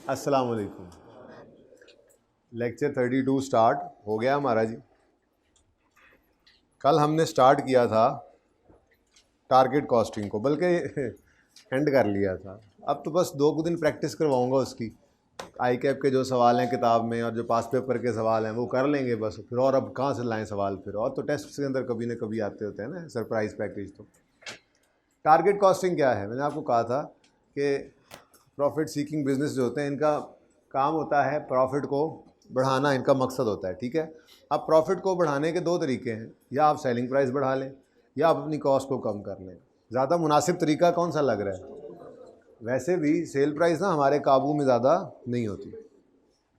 अस्सलाम वालेकुम। Lecture 32 start हो गया हमारा जी। कल हमने स्टार्ट किया था टारगेट कॉस्टिंग को, बल्कि एंड कर लिया था। अब तो बस 2 दिन प्रैक्टिस करवाऊंगा उसकी। आई कैप के जो सवाल हैं किताब में और जो पास पेपर के सवाल हैं वो कर लेंगे बस। फिर और अब कहाँ से लाएं सवाल, फिर और तो टेस्ट के अंदर कभी ना कभी आते होते हैं ना सरप्राइज पैकेज। तो टारगेट कॉस्टिंग क्या है? मैंने आपको कहा था कि प्रॉफिट सीकिंग बिजनेस जो होते हैं इनका काम होता है प्रॉफिट को बढ़ाना, इनका मकसद होता है। ठीक है, अब प्रॉफिट को बढ़ाने के 2 तरीके हैं, या आप सेलिंग प्राइस बढ़ा लें या आप अपनी कॉस्ट को कम कर लें। ज़्यादा मुनासिब तरीका कौन सा लग रहा है? वैसे भी सेल प्राइस ना हमारे काबू में ज़्यादा नहीं होती।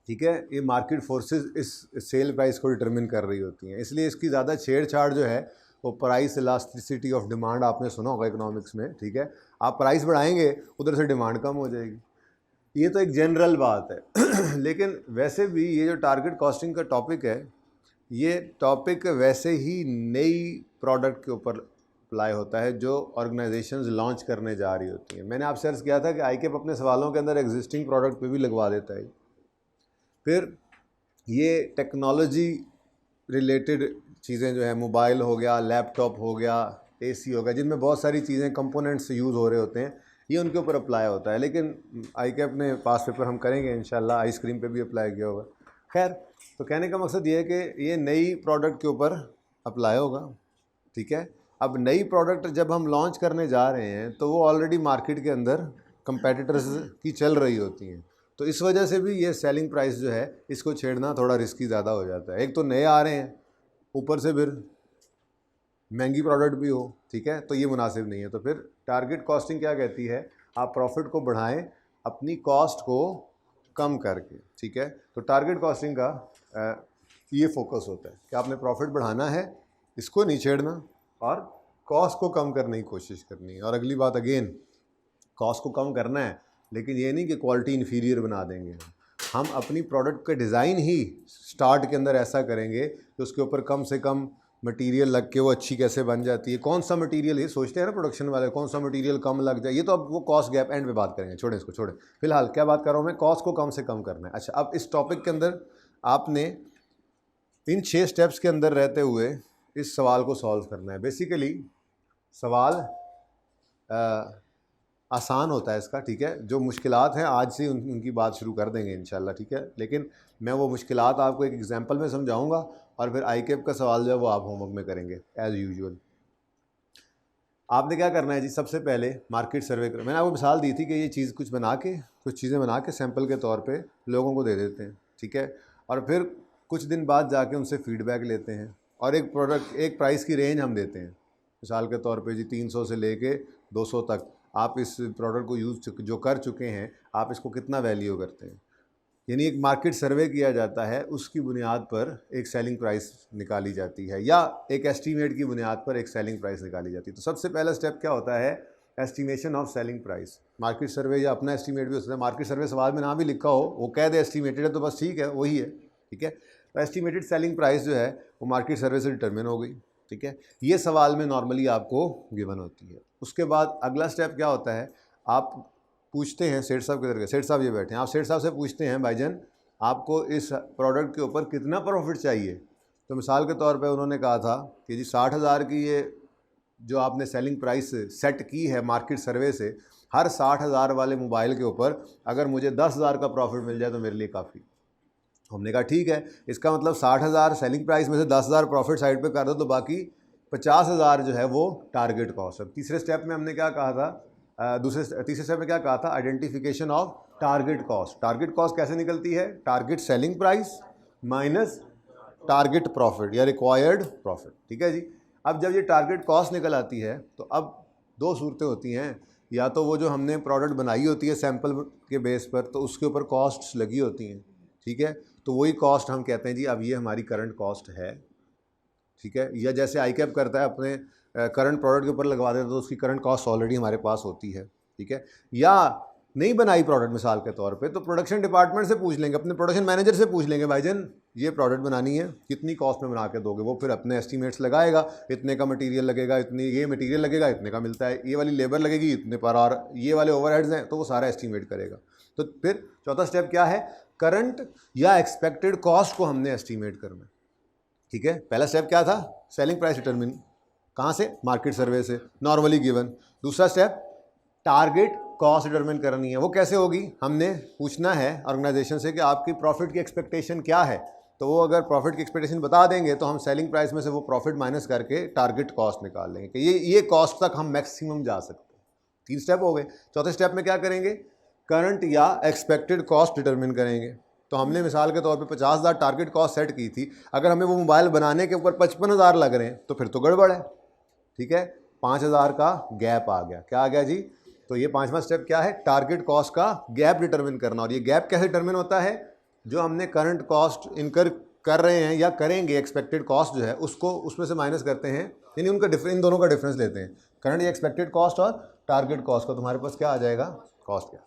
ठीक है, ये मार्केट फोर्सेस इस सेल प्राइस को डिटरमिन कर रही होती हैं, इसलिए इसकी ज़्यादा छेड़छाड़ जो है वो प्राइस इलास्टिसिटी ऑफ डिमांड आपने सुना होगा इकोनॉमिक्स में। ठीक है, आप प्राइस बढ़ाएंगे उधर से डिमांड कम हो जाएगी। ये तो एक जनरल बात है लेकिन वैसे भी ये जो टारगेट कॉस्टिंग का टॉपिक है, ये टॉपिक वैसे ही नई प्रोडक्ट के ऊपर अप्लाई होता है जो ऑर्गेनाइजेशंस लॉन्च करने जा रही होती हैं। मैंने आपसे अर्ज़ किया था कि आईकेप अपने सवालों के अंदर एग्जिस्टिंग प्रोडक्ट पे भी लगवा देता है। फिर ये टेक्नोलॉजी रिलेटेड चीज़ें जो है, मोबाइल हो गया, लैपटॉप हो गया, एसी हो गया, जिनमें बहुत सारी चीज़ें कंपोनेंट्स यूज़ हो रहे होते हैं, ये उनके ऊपर अप्लाई होता है। लेकिन आई कैप ने पास पेपर हम करेंगे इंशाल्लाह, आइसक्रीम पे भी अप्लाई किया होगा। खैर, तो कहने का मकसद ये है कि ये नई प्रोडक्ट के ऊपर अप्लाई होगा। ठीक है, अब नई प्रोडक्ट जब हम लॉन्च करने जा रहे हैं तो वो ऑलरेडी मार्केट के अंदर कंपेटिटर्स की चल रही होती हैं, तो इस वजह से भी ये सेलिंग प्राइस जो है इसको छेड़ना थोड़ा रिस्की ज़्यादा हो जाता है। एक तो नए आ रहे हैं, ऊपर से फिर महंगी प्रोडक्ट भी हो। ठीक है, तो ये मुनासिब नहीं है। तो फिर टारगेट कॉस्टिंग क्या कहती है? आप प्रॉफिट को बढ़ाएं अपनी कॉस्ट को कम करके। ठीक है, तो टारगेट कॉस्टिंग का ये फोकस होता है कि आपने प्रॉफिट बढ़ाना है, इसको नहीं छेड़ना, और कॉस्ट को कम करने की कोशिश करनी है। और अगली बात, अगेन कॉस्ट को कम करना है, लेकिन ये नहीं कि क्वालिटी इन्फीरियर बना देंगे। हम अपनी प्रोडक्ट का डिज़ाइन ही स्टार्ट के अंदर ऐसा करेंगे कि उसके ऊपर कम से कम मटेरियल लग के वो अच्छी कैसे बन जाती है, कौन सा मटेरियल, ये सोचते हैं ना प्रोडक्शन वाले, कौन सा मटेरियल कम लग जाए। ये तो अब वो कॉस्ट गैप एंड पे बात करेंगे, छोड़ें इसको, छोड़ें। फिलहाल क्या बात कर रहा हूँ मैं? कॉस्ट को कम से कम करना है। अच्छा, अब इस टॉपिक के अंदर आपने इन 6 स्टेप्स के अंदर रहते हुए इस सवाल को सॉल्व करना है। बेसिकली सवाल आसान होता है इसका। ठीक है, जो मुश्किलात हैं आज से उनकी बात शुरू कर देंगे इंशाल्लाह। ठीक है, लेकिन मैं वो मुश्किलात आपको एक एग्जांपल में समझाऊंगा और फिर आई कैप का सवाल जो है वो आप होमवर्क में करेंगे एज़ यूजुअल। आपने क्या करना है जी? सबसे पहले मार्केट सर्वे कर, मैंने आपको मिसाल दी थी कि ये चीज़ कुछ चीज़ें बना के सैंपल के तौर पे लोगों को दे देते हैं। ठीक है, और फिर कुछ दिन बाद जाके उनसे फीडबैक लेते हैं और एक प्रोडक्ट, एक प्राइस की रेंज हम देते हैं। मिसाल के तौर पे जी 300 से लेके 200 तक आप इस प्रोडक्ट को यूज़ जो कर चुके हैं, आप इसको कितना वैल्यू करते हैं। यानी एक मार्केट सर्वे किया जाता है, उसकी बुनियाद पर एक सेलिंग प्राइस निकाली जाती है, या एक एस्टीमेट की बुनियाद पर एक सेलिंग प्राइस निकाली जाती है। तो सबसे पहला स्टेप क्या होता है? Estimation of selling price. Market सर्वे या अपना एस्टीमेट भी हो सकता है। मार्केट सर्वे सवाल में ना भी लिखा हो, वो कह दे एस्टीमेटेड है तो बस ठीक है, वही है। ठीक है, तो एस्टीमेटेड सेलिंग प्राइस जो है वो मार्केट सर्वे से डिटरमिन हो गई। ठीक है, ये सवाल में नॉर्मली आपको गिवन होती है। उसके बाद अगला स्टेप क्या होता है? आप पूछते हैं सेठ साहब किधर गए? सेठ साहब ये बैठे हैं। आप सेठ साहब से पूछते हैं, भाईजान आपको इस प्रोडक्ट के ऊपर कितना प्रॉफिट चाहिए? तो मिसाल के तौर पे उन्होंने कहा था कि जी 60,000 की ये जो आपने सेलिंग प्राइस सेट की है मार्केट सर्वे से, हर 60,000 वाले मोबाइल के ऊपर अगर मुझे 10,000 का प्रॉफिट मिल जाए तो मेरे लिए काफ़ी। हमने कहा ठीक है, इसका मतलब 60,000 सेलिंग प्राइस में से 10,000 प्रॉफिट साइड पे कर दो, तो बाकी 50,000 जो है वो टारगेट कॉस्ट है। तीसरे स्टेप में हमने क्या कहा था? तीसरे स्टेप में क्या कहा था? Identification of target cost. Target cost कैसे निकलती है? Target selling price minus target profit या रिक्वायर्ड प्रॉफिट। ठीक है जी, अब जब ये टारगेट कॉस्ट निकल आती है तो अब 2 सूरतें होती हैं। या तो वो जो हमने प्रोडक्ट बनाई होती है सैंपल के बेस पर, तो उसके ऊपर कॉस्ट्स लगी होती हैं। ठीक है, तो वही कॉस्ट हम कहते हैं जी अब ये हमारी करंट कॉस्ट है। ठीक है, या जैसे आई कैप करता है अपने करंट प्रोडक्ट के ऊपर लगवा देता है तो उसकी करंट कॉस्ट ऑलरेडी हमारे पास होती है। ठीक है, या नहीं बनाई प्रोडक्ट मिसाल के तौर पे, तो प्रोडक्शन डिपार्टमेंट से पूछ लेंगे, अपने प्रोडक्शन मैनेजर से पूछ लेंगे, भाईजान ये प्रोडक्ट बनानी है, कितनी कॉस्ट में बना के दोगे? वो फिर अपने एस्टीमेट्स लगाएगा, इतने का मटेरियल लगेगा, इतनी ये मटेरियल लगेगा, इतने का मिलता है, ये वाली लेबर लगेगी इतने पर, और ये वाले ओवरहेड्स हैं, तो वो सारा एस्टीमेट करेगा। तो फिर चौथा स्टेप क्या है, करंट या एक्सपेक्टेड कॉस्ट को हमने एस्टीमेट करना है, ठीक है। पहला स्टेप क्या था, सेलिंग प्राइस डिटरमिन, कहाँ से, मार्केट सर्वे से, नॉर्मली गिवन। दूसरा स्टेप टारगेट कॉस्ट डिटरमिन करनी है, वो कैसे होगी, हमने पूछना है ऑर्गेनाइजेशन से कि आपकी प्रॉफिट की एक्सपेक्टेशन क्या है, तो वो अगर प्रॉफिट की एक्सपेक्टेशन बता देंगे तो हम सेलिंग प्राइस में से वो प्रॉफिट माइनस करके टारगेट कॉस्ट निकाल लेंगे कि ये कॉस्ट तक हम मैक्सिमम जा सकते हैं। 3 स्टेप हो गए। चौथे स्टेप में क्या करेंगे, करंट या एक्सपेक्टेड कॉस्ट डिटरमिन करेंगे। तो हमने मिसाल के तौर पे 50,000 टारगेट कॉस्ट सेट की थी, अगर हमें वो मोबाइल बनाने के ऊपर 55,000 लग रहे हैं तो फिर तो गड़बड़ है, ठीक है। 5,000 का गैप आ गया, क्या आ गया जी, तो ये 5वां स्टेप क्या है, टारगेट कॉस्ट का गैप डिटरमिन करना। और ये गैप कैसे डिटरमिन होता है, जो हमने करंट कॉस्ट इनकर कर रहे हैं या करेंगे, एक्सपेक्टेड कॉस्ट जो है उसको उसमें से माइनस करते हैं, यानी उनका इन दोनों का डिफरेंस लेते हैं, करंट या एक्सपेक्टेड कॉस्ट और टारगेट कॉस्ट का, तुम्हारे पास क्या आ जाएगा, कॉस्ट क्या,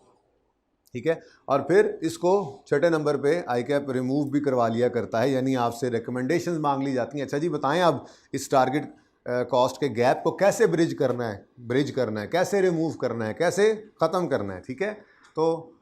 ठीक है। और फिर इसको छठे नंबर पे आई कैप रिमूव भी करवा लिया करता है, यानी आपसे रिकमेंडेशंस मांग ली जाती हैं, अच्छा जी बताएं अब इस टारगेट कॉस्ट के गैप को कैसे ब्रिज करना है, कैसे रिमूव करना है, कैसे ख़त्म करना है, ठीक है। तो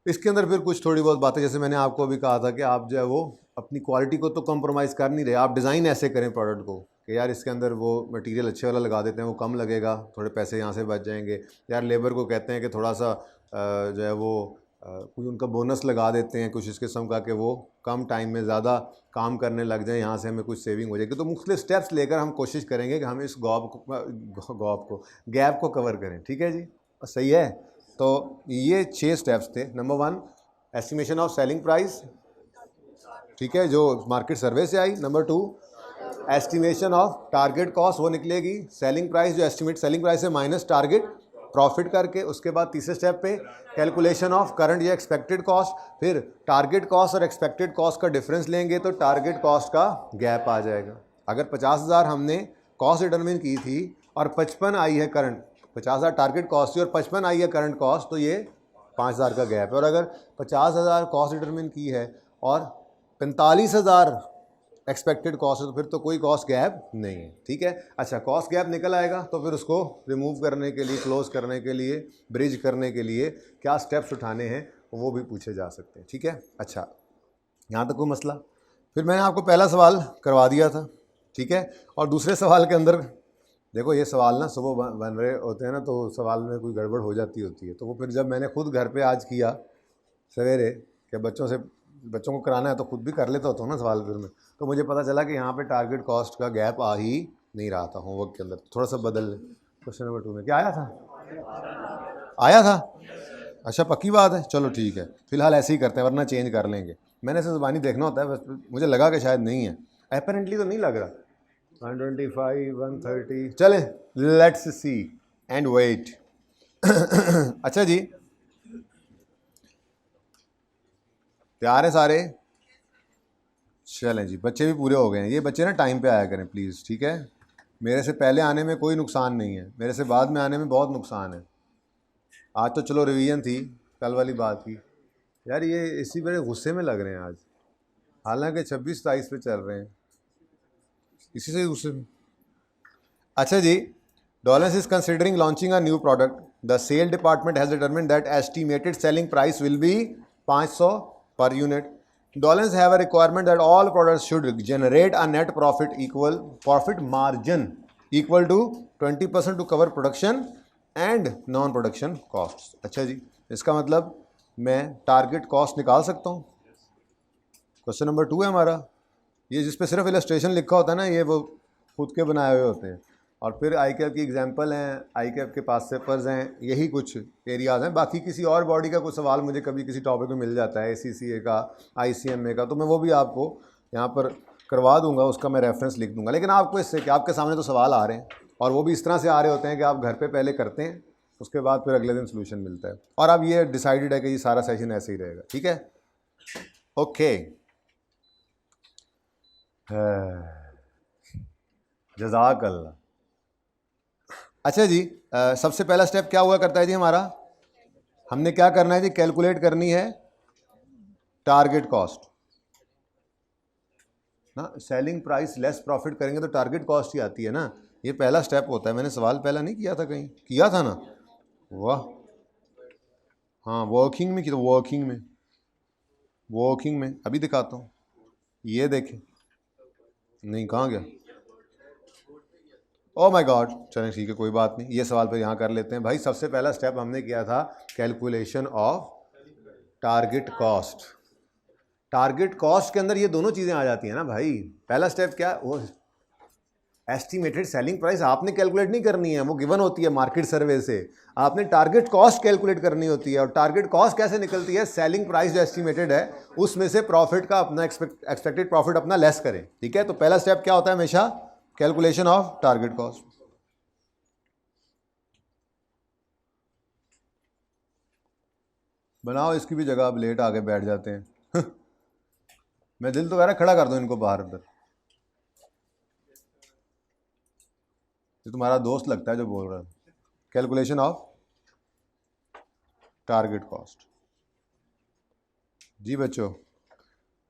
इसके अंदर फिर कुछ थोड़ी बहुत बातें, जैसे मैंने आपको अभी कहा था कि आप जो है वो अपनी क्वालिटी को तो कम्प्रोमाइज़ कर नहीं रहे, आप डिज़ाइन ऐसे करें प्रोडक्ट को कि यार इसके अंदर वो मटेरियल अच्छे वाला लगा देते हैं, वो कम लगेगा, थोड़े पैसे यहाँ से बच जाएंगे, यार लेबर को कहते हैं कि थोड़ा सा जो है वो कुछ उनका बोनस लगा देते हैं कुछ इस किस्म का कि वो कम टाइम में ज़्यादा काम करने लग जाए, यहाँ से हमें कुछ सेविंग हो जाएगी। तो मुख्तलिफ स्टेप्स लेकर हम कोशिश करेंगे कि हम इस गैप को कवर करें, ठीक है जी, सही है। तो ये 6 स्टेप्स थे। Number 1 estimation of selling price, ठीक है, जो मार्केट सर्वे से आई। Number 2 estimation of target cost, वो निकलेगी सेलिंग प्राइस, जो एस्टिमेट सेलिंग प्राइस है माइनस टारगेट प्रॉफिट करके। उसके बाद तीसरे स्टेप पे कैलकुलेशन ऑफ करंट या एक्सपेक्टेड कॉस्ट, फिर टारगेट कॉस्ट और एक्सपेक्टेड कॉस्ट का डिफरेंस लेंगे तो टारगेट कॉस्ट का गैप आ जाएगा। अगर 50,000 हमने कॉस्ट डिटरमिन की थी और 55 आई है करंट, 50,000 टारगेट कॉस्ट थी और 55 आई है करंट कॉस्ट, तो ये 5,000 का गैप है। और अगर 50,000 कॉस्ट डिटरमिन की है और 45,000 एक्सपेक्टेड कॉस्ट है तो फिर तो कोई कॉस्ट गैप नहीं है, ठीक है। अच्छा, कॉस्ट गैप निकल आएगा तो फिर उसको रिमूव करने के लिए, क्लोज करने के लिए, ब्रिज करने के लिए क्या स्टेप्स उठाने हैं वो भी पूछे जा सकते हैं, ठीक है। अच्छा, यहाँ तक कोई मसला। फिर मैंने आपको पहला सवाल करवा दिया था, ठीक है। और दूसरे सवाल के अंदर देखो, ये सवाल ना सुबह बन रहे होते हैं ना, तो सवाल में कोई गड़बड़ हो जाती होती है, तो वो फिर जब मैंने खुद घर पे आज किया सवेरे कि बच्चों को कराना है तो खुद भी कर लेता होता हूँ ना सवाल फिर में, तो मुझे पता चला कि यहाँ पे टारगेट कॉस्ट का गैप आ ही नहीं रहा था होमवर्क के अंदर। थोड़ा सा बदल क्वेश्चन नंबर 2 में क्या आया था। अच्छा, पक्की बात है, चलो ठीक है, फिलहाल ऐसे ही करते हैं वरना चेंज कर लेंगे। मैंने ऐसे ज़बानी देखना होता है, बस मुझे लगा कि शायद नहीं है, अपेरेंटली तो नहीं लग रहा। 125, 130, चलें, लेट्स सी एंड वेट। अच्छा जी, तैयार है सारे, चलें जी, बच्चे भी पूरे हो गए हैं। ये बच्चे ना टाइम पे आया करें प्लीज़, ठीक है। मेरे से पहले आने में कोई नुकसान नहीं है, मेरे से बाद में आने में बहुत नुकसान है। आज तो चलो रिवीजन थी, कल वाली बात की, यार ये इसी बड़े गुस्से में लग रहे हैं आज, हालांकि 26-27 पे चल रहे हैं, इसी से गुस्से में। अच्छा जी, Dollars is considering launching a new product. The sale department has determined that estimated selling price will be 500 per unit. Dollars have a requirement that all products should generate a net profit margin equal to 20% to cover production and non-production costs. अच्छा जी, इसका मतलब मैं target cost निकाल सकता हूँ। Question number 2 है हमारा, ये जिस पे सिर्फ इलस्ट्रेशन लिखा होता है ना, ये वो खुद के बनाए हुए होते हैं। और फिर आई कैप की एग्जांपल हैं, आई कैप के पास पेपर्स हैं, यही कुछ एरियाज़ हैं। बाकी किसी और बॉडी का कोई सवाल मुझे कभी किसी टॉपिक में मिल जाता है, ACCA का, ICMA का, तो मैं वो भी आपको यहाँ पर करवा दूंगा, उसका मैं रेफरेंस लिख दूंगा। लेकिन आपको इससे कि आपके सामने तो सवाल आ रहे हैं और वो भी इस तरह से आ रहे होते हैं कि आप घर पे पहले करते हैं, उसके बाद फिर अगले दिन सोल्यूशन मिलता है। और अब ये डिसाइडेड है कि ये सारा सेशन ऐसे ही रहेगा, ठीक है, ओके। जज़ाकल्लाह। अच्छा जी, सबसे पहला स्टेप क्या हुआ करता है जी हमारा, हमने क्या करना है जी, कैलकुलेट करनी है टारगेट कॉस्ट ना, सेलिंग प्राइस लेस प्रॉफिट करेंगे तो टारगेट कॉस्ट ही आती है ना, ये पहला स्टेप होता है। मैंने सवाल पहला नहीं किया था, कहीं किया था ना, वाह हाँ वर्किंग में, तो वर्किंग में, वर्किंग में अभी दिखाता हूँ, ये देखें, नहीं कहाँ गया, ओ माय गॉड, चलें ठीक है कोई बात नहीं, ये सवाल पर यहाँ कर लेते हैं भाई। सबसे पहला स्टेप हमने किया था calculation of target cost. Target cost के अंदर ये दोनों चीज़ें आ जाती हैं ना भाई। पहला स्टेप क्या, वो एस्टिमेटेड सेलिंग प्राइस आपने कैलकुलेट नहीं करनी है, वो गिवन होती है मार्केट सर्वे से। आपने टारगेट कॉस्ट कैलकुलेट करनी होती है, और टारगेट कॉस्ट कैसे निकलती है, सेलिंग प्राइस जो एस्टिमेटेड है उसमें से प्रॉफिट का अपना एक्सपेक्टेड प्रॉफिट अपना लेस करें, ठीक है। तो पहला स्टेप क्या होता है हमेशा, कैलकुलेशन ऑफ टारगेट कॉस्ट। बनाओ इसकी भी जगह, अब लेट आके बैठ जाते हैं मैं दिल तो कह रहा खड़ा कर दूं इनको बाहर अंदर। ये तुम्हारा दोस्त लगता है जो बोल रहा है। कैलकुलेशन ऑफ टारगेट कॉस्ट जी बच्चों।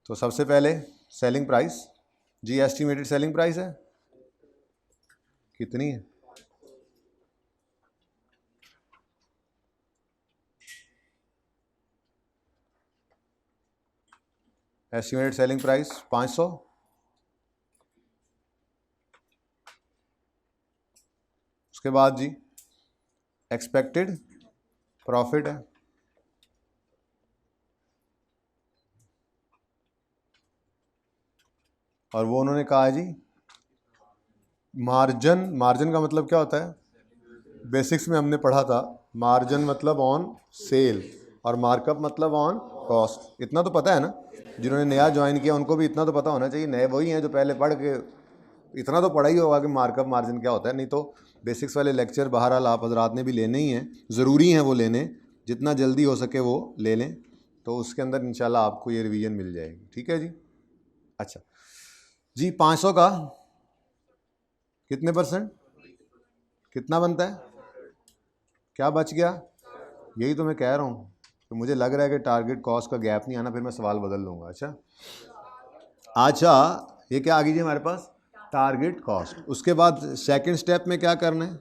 तो सबसे पहले सेलिंग प्राइस जी, एस्टिमेटेड सेलिंग प्राइस है कितनी है, एस्टिमेटेड सेलिंग प्राइस 500। उसके बाद जी एक्सपेक्टेड प्रॉफिट है, और वो उन्होंने कहा है जी मार्जिन। मार्जिन का मतलब क्या होता है, बेसिक्स में हमने पढ़ा था, मार्जिन मतलब ऑन सेल और मार्कअप मतलब ऑन कॉस्ट। इतना तो पता है ना, जिन्होंने नया ज्वाइन किया उनको भी इतना तो पता होना चाहिए, नए वही हैं जो पहले पढ़ के इतना तो पढ़ा ही होगा कि मार्कअप मार्जिन क्या होता है। नहीं तो बेसिक्स वाले लेक्चर बहरहाल आप हजरात ने भी लेने ही हैं, ज़रूरी हैं वो लेने, जितना जल्दी हो सके वो ले लें, तो उसके अंदर इंशाल्लाह आपको ये रिवीजन मिल जाएगी, ठीक है जी। अच्छा जी, 500 का कितने परसेंट, कितना बनता है, क्या बच गया, यही तो मैं कह रहा हूँ। तो मुझे लग रहा है कि टारगेट कॉस्ट का गैप नहीं आना, फिर मैं सवाल बदल लूँगा। अच्छा ये क्या आ गई जी हमारे पास, टारगेट कॉस्ट। उसके बाद सेकंड स्टेप में क्या करना है,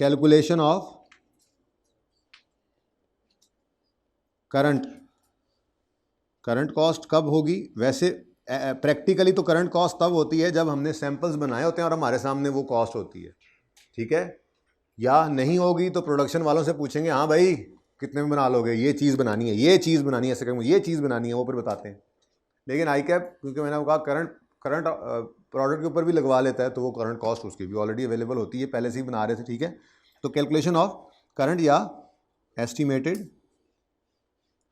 calculation of current. Current cost कब होगी, वैसे प्रैक्टिकली तो करंट कॉस्ट तब होती है जब हमने सैंपल्स बनाए होते हैं और हमारे सामने वो कॉस्ट होती है, ठीक है। या नहीं होगी तो प्रोडक्शन वालों से पूछेंगे, हाँ भाई कितने में बना लोगे, ये चीज़ बनानी है, ये चीज़ बनानी है, ऐसे करेंगे ये चीज़ बनानी है, वो फिर बताते हैं। लेकिन आई कैप क्योंकि मैंने कहा करंट प्रोडक्ट के ऊपर भी लगवा लेता है, तो वो करंट कॉस्ट उसकी भी ऑलरेडी अवेलेबल होती है, पहले से ही बना रहे थे, ठीक है। तो कैलकुलेशन ऑफ करंट या एस्टिमेटेड,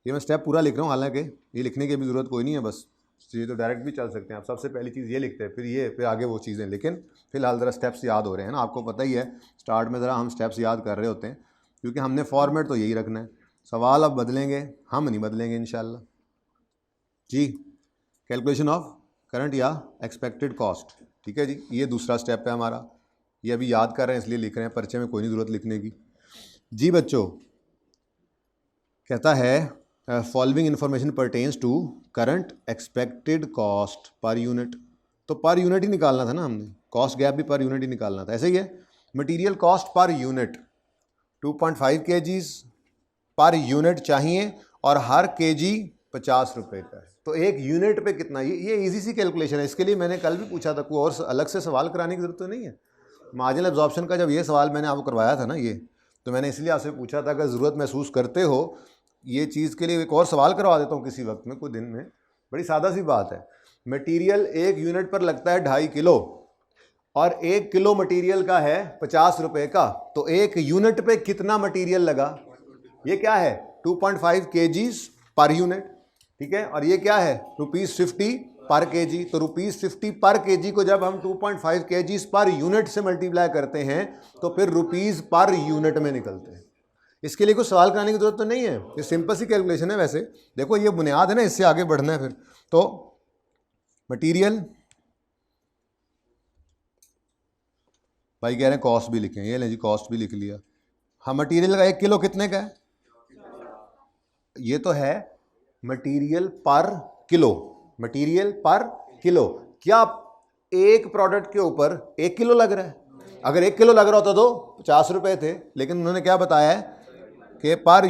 ये मैं स्टेप पूरा लिख रहा हूँ, हालांकि ये लिखने की भी ज़रूरत कोई नहीं है, बस ये तो डायरेक्ट भी चल सकते हैं आप। सबसे पहली चीज़ ये लिखते हैं, फिर ये, फिर आगे वो चीज़ें, लेकिन फिलहाल ज़रा स्टेप्स याद हो रहे हैं ना, आपको पता ही है स्टार्ट में ज़रा हम स्टेप्स याद कर रहे होते हैं, क्योंकि हमने फॉर्मेट तो यही रखना है। सवाल अब बदलेंगे, हम नहीं बदलेंगे इंशाल्लाह जी। कैलकुलेशन ऑफ करंट या एक्सपेक्टेड कॉस्ट, ठीक है जी, ये दूसरा स्टेप है हमारा। ये अभी याद कर रहे हैं इसलिए लिख रहे हैं, पर्चे में कोई नहीं ज़रूरत लिखने की जी बच्चों। कहता है following information pertains to current expected cost per unit. तो पर यूनिट ही निकालना था ना हमने, कॉस्ट गैप भी पर यूनिट ही निकालना था। ऐसे ही है, material cost per unit 2.5 kgs per unit चाहिए, और हर केजी 50 रुपये का है, तो एक यूनिट पे कितना, ये इजी सी कैलकुलेशन है। इसके लिए मैंने कल भी पूछा था, कोई और अलग से सवाल कराने की जरूरत तो नहीं है। मार्जिनल एब्जॉर्प्शन का जब ये सवाल मैंने आपको करवाया था ना, ये तो मैंने इसलिए आपसे पूछा था, अगर ज़रूरत महसूस करते हो ये चीज़ के लिए एक और सवाल करवा देता हूँ किसी वक्त में, कोई दिन में। बड़ी सादा सी बात है, मटीरियल एक यूनिट पर लगता है 2.5 किलो, और 1 किलो मटीरियल का है 50 रुपये का, तो एक यूनिट पे कितना मटीरियल लगा, ये क्या है 2.5 kgs पर यूनिट, ठीक है। और ये क्या है ₹50 पर केजी, तो ₹50 पर केजी को जब हम 2.5 kgs पर यूनिट से मल्टीप्लाई करते हैं तो फिर रुपीज़ पर यूनिट में निकलते हैं। इसके लिए कुछ सवाल कराने की जरूरत तो नहीं है, ये सिंपल सी कैलकुलेशन है। वैसे देखो ये बुनियाद है ना, इससे आगे बढ़ना है फिर। तो मटीरियल, भाई कह रहे हैं कॉस्ट भी लिखें, ये लें जी कॉस्ट भी लिख लिया। हाँ मटीरियल का 1 किलो कितने का है, ये तो है मटीरियल पर किलो, मटीरियल पर किलो। क्या एक प्रोडक्ट के ऊपर 1 किलो लग रहा है? अगर 1 किलो लग रहा होता तो 50 रुपए थे, लेकिन उन्होंने क्या बताया है कि पर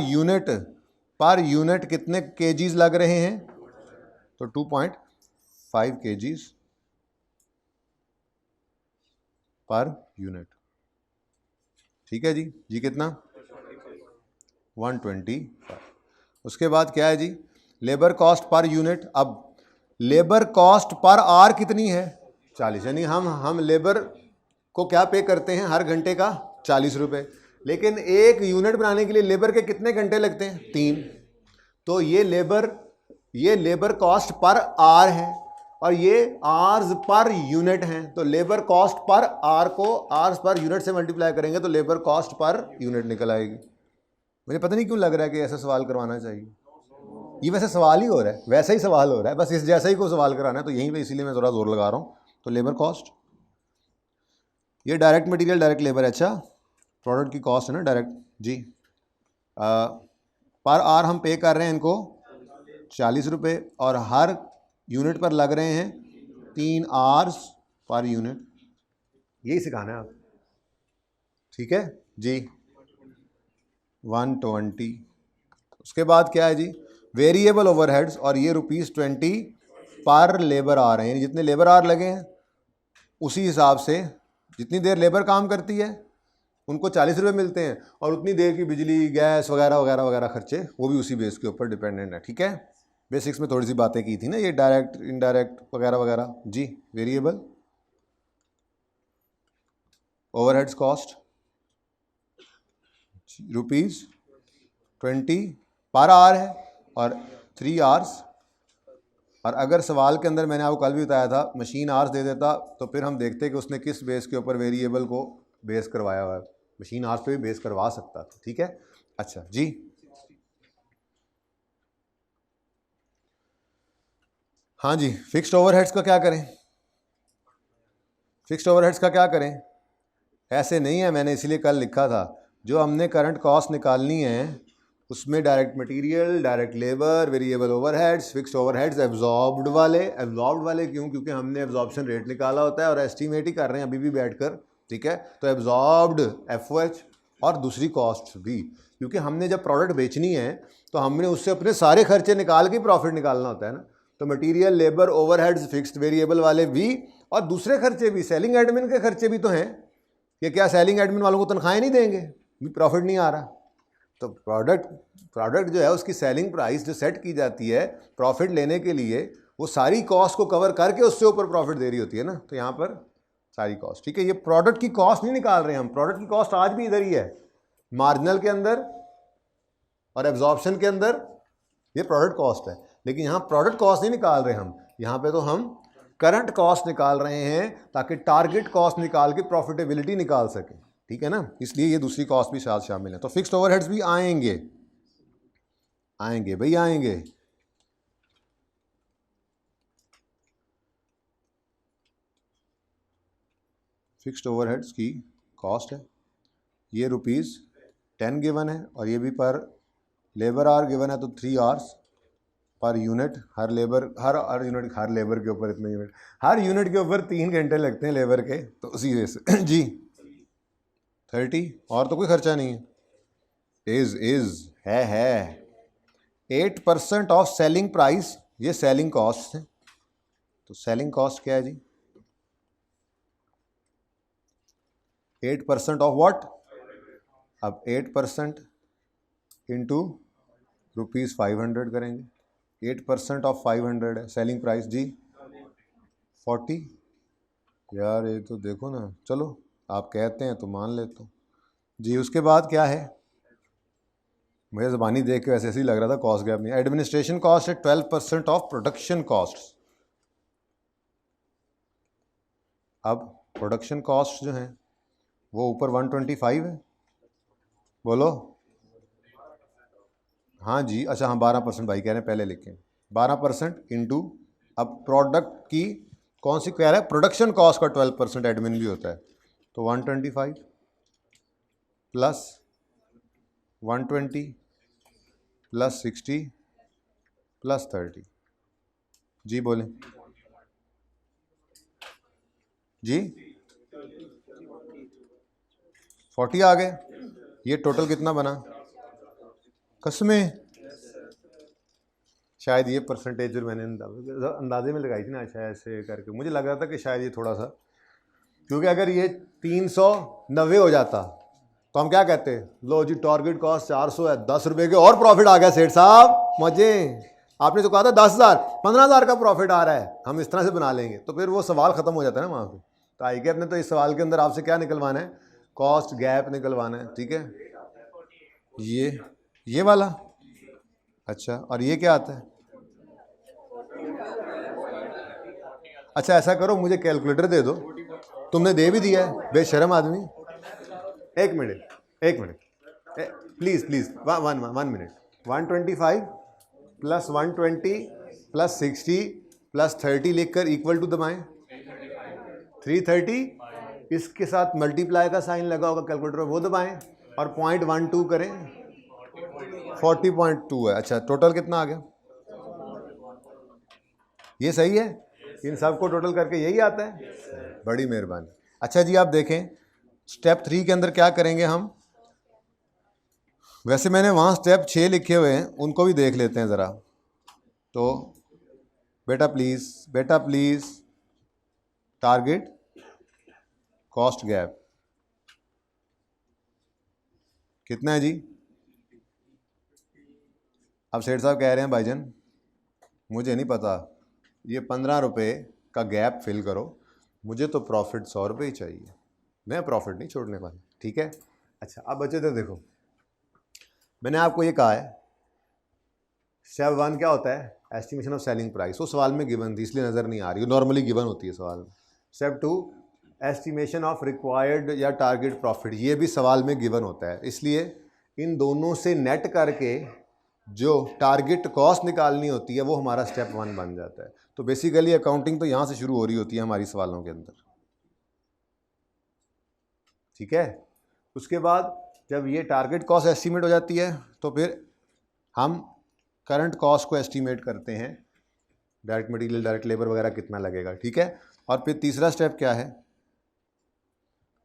यूनिट कितने केजीज लग रहे हैं, तो 2.5 केजीज पर यूनिट। ठीक है जी कितना 125। उसके बाद क्या है जी, लेबर कॉस्ट पर यूनिट। अब लेबर कॉस्ट पर आवर कितनी है 40, यानी हम लेबर को क्या पे करते हैं हर घंटे का 40 रुपये, लेकिन एक यूनिट बनाने के लिए लेबर के कितने घंटे लगते हैं 3। तो ये लेबर कॉस्ट पर आवर है और ये आवर्स पर यूनिट हैं। तो लेबर कॉस्ट पर आवर को आवर्स पर यूनिट से मल्टीप्लाई करेंगे तो लेबर कॉस्ट पर यूनिट निकल आएगी। मुझे पता नहीं क्यों लग रहा है कि ऐसा सवाल करवाना चाहिए, ये वैसे सवाल ही हो रहा है, वैसा ही सवाल हो रहा है, बस इस जैसा ही को सवाल कराना है, तो यहीं पे इसीलिए मैं थोड़ा जोर लगा रहा हूँ। तो लेबर कॉस्ट, ये डायरेक्ट मटेरियल डायरेक्ट लेबर है। अच्छा, प्रोडक्ट की कॉस्ट है ना डायरेक्ट जी। पर आवर हम पे कर रहे हैं इनको 40 रुपये और हर यूनिट पर लग रहे हैं 3 आवर्स पर यूनिट। यही सिखाना है आप, ठीक है जी 120। उसके बाद क्या है जी, वेरिएबल ओवरहेड्स, और ये ₹20 पर लेबर आवर हैं, यानी जितने लेबर आवर लगे हैं उसी हिसाब से जितनी देर लेबर काम करती है उनको 40 रुपये मिलते हैं, और उतनी देर की बिजली गैस वगैरह वगैरह वगैरह खर्चे वो भी उसी बेस के ऊपर डिपेंडेंट है। ठीक है, बेसिक्स में थोड़ी सी बातें की थी ना, ये डायरेक्ट इनडायरेक्ट वगैरह वगैरह जी। Variable overheads cost ₹20 per hour है और 3 आवर्स। और अगर सवाल के अंदर मैंने आपको कल भी बताया था मशीन आवर्स दे देता तो फिर हम देखते कि उसने किस बेस के ऊपर वेरिएबल को बेस करवाया हुआ है, मशीन आवर्स पे भी बेस करवा सकता था। ठीक है, अच्छा जी। हाँ जी, फिक्स्ड ओवरहेड्स का क्या करें, फिक्स्ड ओवरहेड्स का क्या करें, ऐसे नहीं है, मैंने इसीलिए कल लिखा था जो हमने करंट कॉस्ट निकालनी है उसमें direct material, direct labour, variable overheads, fixed overheads, absorbed वाले क्यों, क्योंकि हमने एब्जॉर्प्शन रेट निकाला होता है और एस्टिमेट ही कर रहे हैं अभी भी बैठकर। ठीक है, तो एब्जॉर्ब्ड FOH और दूसरी कॉस्ट भी, क्योंकि हमने जब प्रोडक्ट बेचनी है तो हमने उससे अपने सारे खर्चे निकाल के प्रॉफिट निकालना होता है ना। तो material, labour, overheads, fixed variable वाले भी और दूसरे खर्चे भी, सेलिंग एडमिन के खर्चे भी तो हैं कि क्या सेलिंग एडमिन वालों को तनख्वाहें नहीं देंगे, प्रॉफिट नहीं आ रहा। तो प्रोडक्ट जो है उसकी सेलिंग प्राइस जो सेट की जाती है प्रॉफिट लेने के लिए, वो सारी कॉस्ट को कवर करके उससे ऊपर प्रॉफिट दे रही होती है ना। तो यहाँ पर सारी कॉस्ट, ठीक है, ये प्रोडक्ट की कॉस्ट नहीं निकाल रहे हैं हम, प्रोडक्ट की कॉस्ट आज भी इधर ही है, मार्जिनल के अंदर और एब्जॉर्प्शन के अंदर ये प्रोडक्ट कॉस्ट है, लेकिन यहाँ प्रोडक्ट कॉस्ट नहीं निकाल रहे हम, यहाँ पे तो हम करंट कॉस्ट निकाल रहे हैं ताकि टारगेट कॉस्ट निकाल के प्रॉफिटेबिलिटी निकाल सकें। ठीक है ना, इसलिए ये दूसरी कॉस्ट भी साथ शामिल है। तो फिक्स्ड ओवरहेड्स भी आएंगे भाई आएंगे। फिक्स्ड ओवरहेड्स की कॉस्ट है, ये ₹10 गिवन है और ये भी पर लेबर आवर गिवन है, तो 3 आवर्स पर यूनिट, हर लेबर के ऊपर इतने यूनिट, हर यूनिट के ऊपर 3 घंटे लगते हैं लेबर के, तो उसी वजह से जी 30। और तो कोई खर्चा नहीं है, है 8% ऑफ सेलिंग प्राइस, ये सेलिंग कॉस्ट है। तो सेलिंग कॉस्ट क्या है जी, 8% ऑफ व्हाट, अब 8% इंटू ₹500 करेंगे, 8% ऑफ 500 है सेलिंग प्राइस जी 40। यार ये तो देखो ना, चलो आप कहते हैं तो मान लेता हूँ जी। उसके बाद क्या है, मुझे ज़बानी देख के वैसे ऐसे ही लग रहा था कॉस्ट गैप नहीं, एडमिनिस्ट्रेशन कॉस्ट है 12% ऑफ प्रोडक्शन कॉस्ट। अब प्रोडक्शन कॉस्ट जो है वो ऊपर 125 है, बोलो हाँ जी, अच्छा हाँ 12% भाई कह रहे हैं, पहले लिखें 12% इंटू, अब प्रोडक्ट की कौन सी कह रहा है, प्रोडक्शन कॉस्ट का 12% एडमिन भी होता है, तो 125 प्लस 120 प्लस 60 प्लस 30 जी, बोलें जी 40 आ गए। ये टोटल कितना बना कसमें शायद ये परसेंटेज जो मैंने अंदाजे में लगाई थी ना, शायद ऐसे करके मुझे लग रहा था कि शायद ये थोड़ा सा, क्योंकि अगर ये 390 हो जाता तो हम क्या कहते, लो जी टारगेट कॉस्ट 400 है, 10 रुपये के और प्रॉफिट आ गया सेठ साहब, मजे। आपने तो कहा था 10,000 15,000 का प्रॉफिट आ रहा है, हम इस तरह से बना लेंगे, तो फिर वो सवाल ख़त्म हो जाता है ना वहाँ पे। तो आई कैप ने तो इस सवाल के अंदर आपसे क्या निकलवाना है, कॉस्ट गैप निकलवाना है, ठीक है। ये वाला, अच्छा, और ये क्या आता है? अच्छा ऐसा करो, मुझे कैलकुलेटर दे दो, तुमने दे भी दिया है, बेशरम आदमी। एक minute please please, one minute. 125 plus 120 plus 60 plus 30 लिखकर इक्वल टू दबाएं, 330। इसके साथ मल्टीप्लाई का साइन लगा होगा कैलकुलेटर में, वो दबाएं और 0.12 करें, 40.2 है। अच्छा टोटल कितना आ गया? ये सही है, इन सबको टोटल करके यही आता है, बड़ी मेहरबानी। अच्छा जी आप देखें स्टेप 3 के अंदर क्या करेंगे हम, वैसे मैंने वहाँ स्टेप 6 लिखे हुए हैं, उनको भी देख लेते हैं ज़रा। तो बेटा प्लीज़ टारगेट कॉस्ट गैप कितना है जी? अब सेठ साहब कह रहे हैं भाईजान मुझे नहीं पता, ये 15 रुपये का गैप फिल करो, मुझे तो प्रॉफिट 100 रुपये ही चाहिए, मैं प्रॉफिट नहीं छोड़ने वाला, ठीक है। अच्छा अब बच्चे तो देखो, मैंने आपको ये कहा है स्टेप 1 क्या होता है, एस्टिमेशन ऑफ सेलिंग प्राइस, वो सवाल में गिवन थी इसलिए नज़र नहीं आ रही, नॉर्मली गिवन होती है सवाल में। स्टेप 2 एस्टिमेशन ऑफ रिक्वायर्ड या टारगेट प्रॉफिट, ये भी सवाल में गिवन होता है, इसलिए इन दोनों से नेट करके जो टारगेट कॉस्ट निकालनी होती है वो हमारा स्टेप 1 बन जाता है। तो बेसिकली अकाउंटिंग तो यहाँ से शुरू हो रही होती है हमारी सवालों के अंदर, ठीक है। उसके बाद जब ये टारगेट कॉस्ट एस्टीमेट हो जाती है तो फिर हम करंट कॉस्ट को एस्टीमेट करते हैं, डायरेक्ट मटेरियल डायरेक्ट लेबर वगैरह कितना लगेगा, ठीक है। और फिर तीसरा स्टेप क्या है,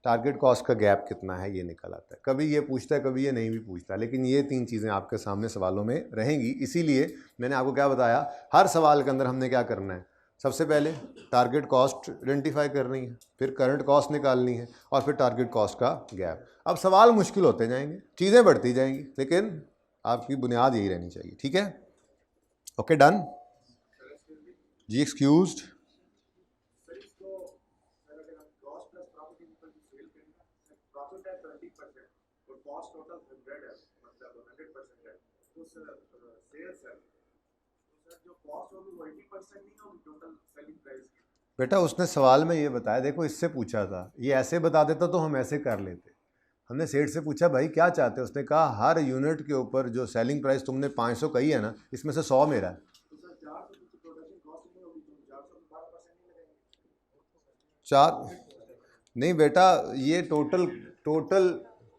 टारगेट कॉस्ट का गैप कितना है ये निकल आता है। कभी ये पूछता है कभी ये नहीं भी पूछता, लेकिन ये 3 चीज़ें आपके सामने सवालों में रहेंगी, इसीलिए मैंने आपको क्या बताया, हर सवाल के अंदर हमने क्या करना है, सबसे पहले टारगेट कॉस्ट आइडेंटिफाई करनी है, फिर करंट कॉस्ट निकालनी है और फिर टारगेट कॉस्ट का गैप। अब सवाल मुश्किल होते जाएंगे, चीज़ें बढ़ती जाएंगी, लेकिन आपकी बुनियाद यही रहनी चाहिए, ठीक है। ओके डन जी, एक्सक्यूज्ड। बेटा उसने सवाल में ये बताया, देखो इससे पूछा था, ये ऐसे बता देता तो हम ऐसे कर लेते। हमने सेठ से पूछा भाई क्या चाहते हो, उसने कहा हर यूनिट के ऊपर जो सेलिंग प्राइस तुमने 500 कही है ना, इसमें से 100 मेरा है। 4 नहीं बेटा, ये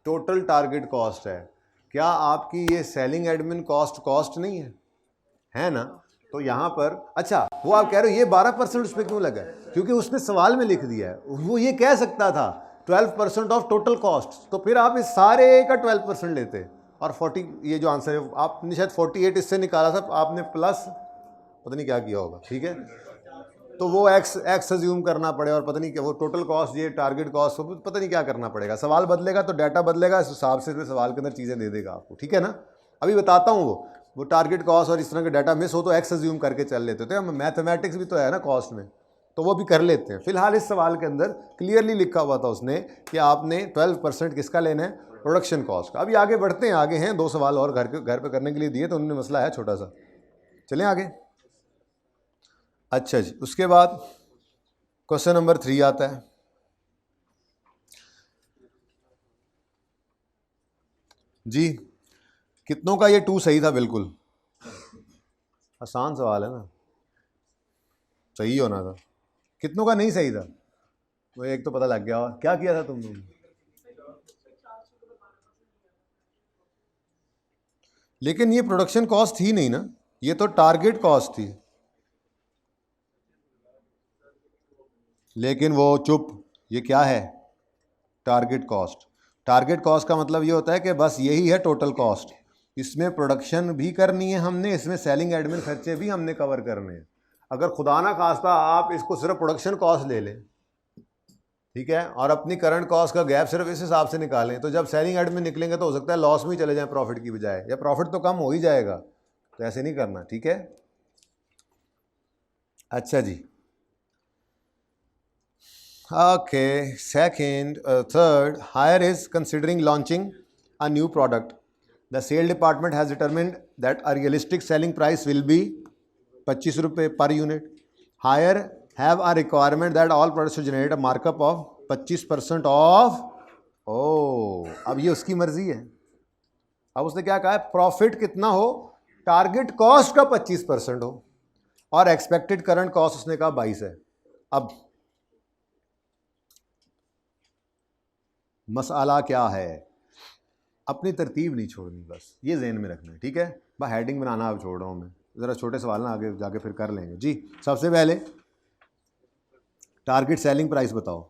टोटल टारगेट कॉस्ट है, क्या आपकी ये सेलिंग एडमिन कॉस्ट नहीं है ना। तो यहाँ पर अच्छा वो आप कह रहे हो ये 12% उस पर क्यों लगा, क्योंकि उसने सवाल में लिख दिया है, वो ये कह सकता था 12% ऑफ टोटल कॉस्ट, तो फिर आप इस सारे का 12% लेते और 40, ये जो आंसर है आपने शायद 48 इससे निकाला था, आपने प्लस पता नहीं क्या किया होगा, ठीक है। तो वो एक्स अज्यूम करना पड़े और पता नहीं क्या वो टोटल कॉस्ट, ये टारगेट कॉस्ट, पता नहीं क्या करना पड़ेगा, सवाल बदलेगा तो डाटा बदलेगा, इस हिसाब से सवाल के अंदर चीज़ें दे देगा आपको, ठीक है ना। अभी बताता हूँ वो टारगेट कॉस्ट और इस तरह के डाटा मिस हो तो एक्स अज्यूम करके चल लेते थे, मैथमेटिक्स भी तो है ना कॉस्ट में, तो वो भी कर लेते हैं। फिलहाल इस सवाल के अंदर क्लियरली लिखा हुआ था उसने कि आपने 12% किसका लेना है, प्रोडक्शन कॉस्ट का। अभी आगे बढ़ते हैं, आगे हैं 2 सवाल और घर पे करने के लिए दिए, तो उन्होंने मसला है छोटा सा, चलें आगे। अच्छा जी, उसके बाद क्वेश्चन नंबर 3 आता है जी, कितनों का ये 2 सही था, बिल्कुल आसान सवाल है ना, सही होना था, कितनों का नहीं सही था, वो एक तो पता लग गया। क्या किया था तुम लोगों ने, लेकिन ये प्रोडक्शन कॉस्ट थी नहीं ना, ये तो टारगेट कॉस्ट थी, लेकिन वो चुप, ये क्या है, टारगेट कॉस्ट। टारगेट कॉस्ट का मतलब ये होता है कि बस यही है टोटल कॉस्ट, इसमें प्रोडक्शन भी करनी है हमने, इसमें सेलिंग एडमिन खर्चे भी हमने कवर करने हैं। अगर खुदा ना खास्ता आप इसको सिर्फ प्रोडक्शन कॉस्ट ले लें, ठीक है, और अपनी करंट कॉस्ट का गैप सिर्फ इस हिसाब से निकालें, तो जब सेलिंग एडमिन निकलेंगे तो हो सकता है लॉस में ही चले जाएं प्रॉफिट की बजाय, या प्रॉफिट तो कम हो ही जाएगा। तो ऐसे नहीं करना, ठीक है। अच्छा जी, okay, second third, Hire is considering launching a new product, the sale department has determined that a realistic selling price will be 25 रुपये per unit. Hire have a requirement that all products generate a markup of 25% off. Oh, अब ये उसकी मर्जी है। अब उसने क्या कहा है, प्रॉफिट कितना हो, टारगेट कॉस्ट का 25% हो, और एक्सपेक्टेड करंट कॉस्ट उसने कहा 22 है। अब मसाला क्या है, अपनी तरतीब नहीं छोड़नी, बस ये ज़हन में रखना है, ठीक है। बस हेडिंग बनाना अब छोड़ रहा हूँ मैं, ज़रा छोटे सवाल ना आगे जाके फिर कर लेंगे जी। सबसे पहले टारगेट सेलिंग प्राइस बताओ,